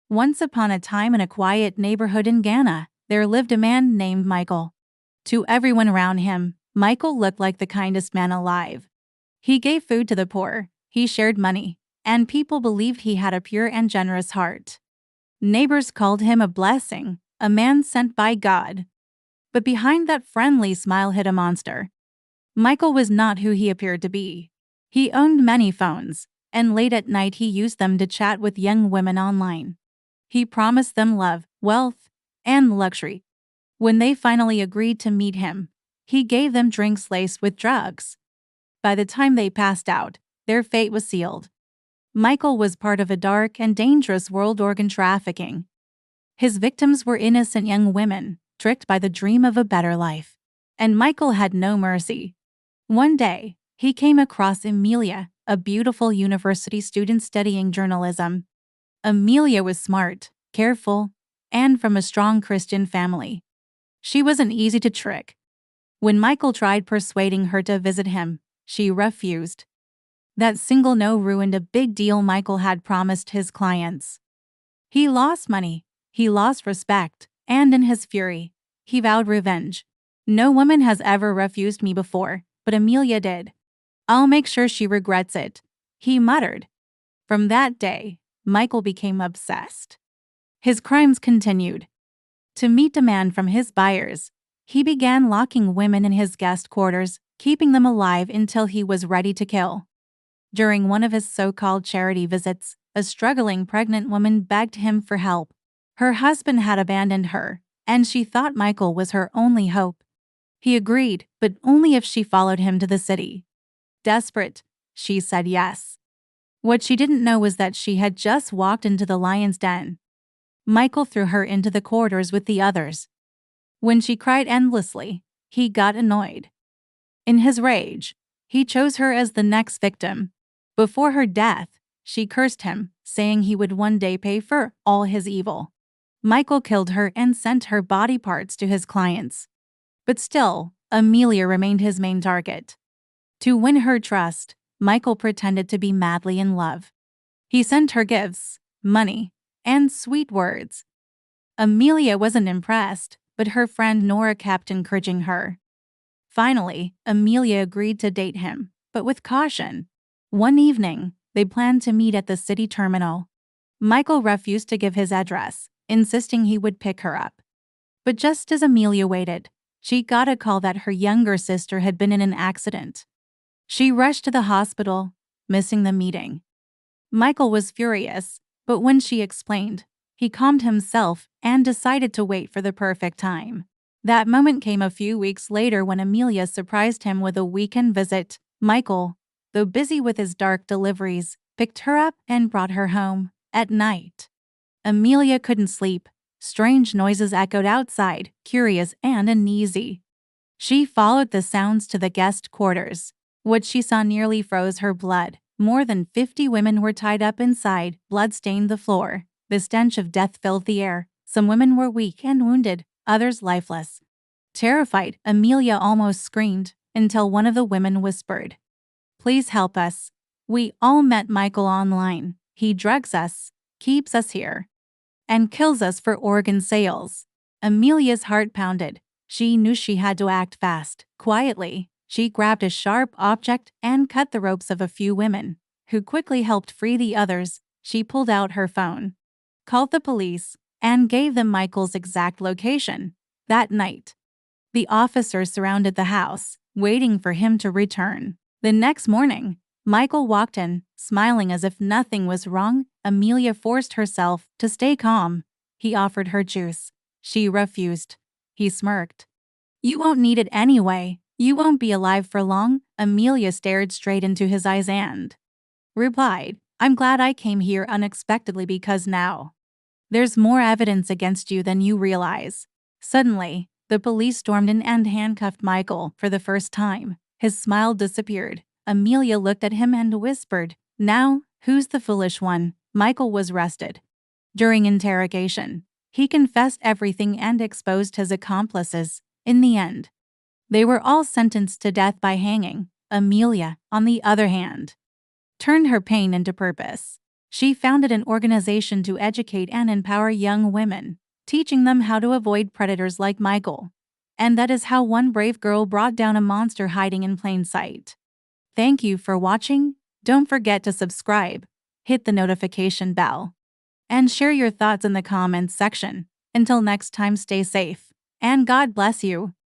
Once upon a time in a quiet neighborhood in Ghana, there lived a man named Michael. To everyone around him, Michael looked like the kindest man alive. He gave food to the poor, he shared money, and people believed he had a pure and generous heart. Neighbors called him a blessing, a man sent by God. But behind that friendly smile hid a monster. Michael was not who he appeared to be. He owned many phones, and late at night he used them to chat with young women online. He promised them love, wealth, and luxury. When they finally agreed to meet him, he gave them drinks laced with drugs. By the time they passed out, their fate was sealed. Michael was part of a dark and dangerous world organ trafficking. His victims were innocent young women, tricked by the dream of a better life. And Michael had no mercy. One day, he came across Amelia, a beautiful university student studying journalism. Amelia was smart, careful, and from a strong Christian family. She wasn't easy to trick. When Michael tried persuading her to visit him, she refused. That single no ruined a big deal Michael had promised his clients. He lost money, he lost respect, and in his fury, he vowed revenge. No woman has ever refused me before, but Amelia did. I'll make sure she regrets it, he muttered. From that day, Michael became obsessed. His crimes continued. To meet demand from his buyers, he began locking women in his guest quarters, keeping them alive until he was ready to kill. During one of his so-called charity visits, a struggling pregnant woman begged him for help. Her husband had abandoned her, and she thought Michael was her only hope. He agreed, but only if she followed him to the city. Desperate, she said yes. What she didn't know was that she had just walked into the lion's den. Michael threw her into the corridors with the others. When she cried endlessly, he got annoyed. In his rage, he chose her as the next victim. Before her death, she cursed him, saying he would one day pay for all his evil. Michael killed her and sent her body parts to his clients. But still, Amelia remained his main target. To win her trust, Michael pretended to be madly in love. He sent her gifts, money, and sweet words. Amelia wasn't impressed, but her friend Nora kept encouraging her. Finally, Amelia agreed to date him, but with caution. One evening, they planned to meet at the city terminal. Michael refused to give his address, insisting he would pick her up. But just as Amelia waited, she got a call that her younger sister had been in an accident. She rushed to the hospital, missing the meeting. Michael was furious, but when she explained, he calmed himself and decided to wait for the perfect time. That moment came a few weeks later when Amelia surprised him with a weekend visit. Michael, though busy with his dark deliveries, picked her up and brought her home. At night, Amelia couldn't sleep. Strange noises echoed outside, curious and uneasy. She followed the sounds to the guest quarters. What she saw nearly froze her blood. More than 50 women were tied up inside, blood stained the floor. The stench of death filled the air. Some women were weak and wounded, others lifeless. Terrified, Amelia almost screamed, until one of the women whispered, "Please help us. We all met Michael online. He drugs us, keeps us here, and kills us for organ sales." Amelia's heart pounded. She knew she had to act fast. Quietly, she grabbed a sharp object and cut the ropes of a few women, who quickly helped free the others. She pulled out her phone, called the police, and gave them Michael's exact location. That night, the officers surrounded the house, waiting for him to return. The next morning, Michael walked in, smiling as if nothing was wrong. Amelia forced herself to stay calm. He offered her juice. She refused. He smirked. "You won't need it anyway. You won't be alive for long." Amelia stared straight into his eyes and replied, "I'm glad I came here unexpectedly because now there's more evidence against you than you realize." Suddenly, the police stormed in and handcuffed Michael for the first time. His smile disappeared. Amelia looked at him and whispered, "Now, who's the foolish one?" Michael was arrested. During interrogation, he confessed everything and exposed his accomplices. In the end, they were all sentenced to death by hanging. Amelia, on the other hand, turned her pain into purpose. She founded an organization to educate and empower young women, teaching them how to avoid predators like Michael. And that is how one brave girl brought down a monster hiding in plain sight. Thank you for watching. Don't forget to subscribe, hit the notification bell, and share your thoughts in the comments section. Until next time, stay safe, and God bless you.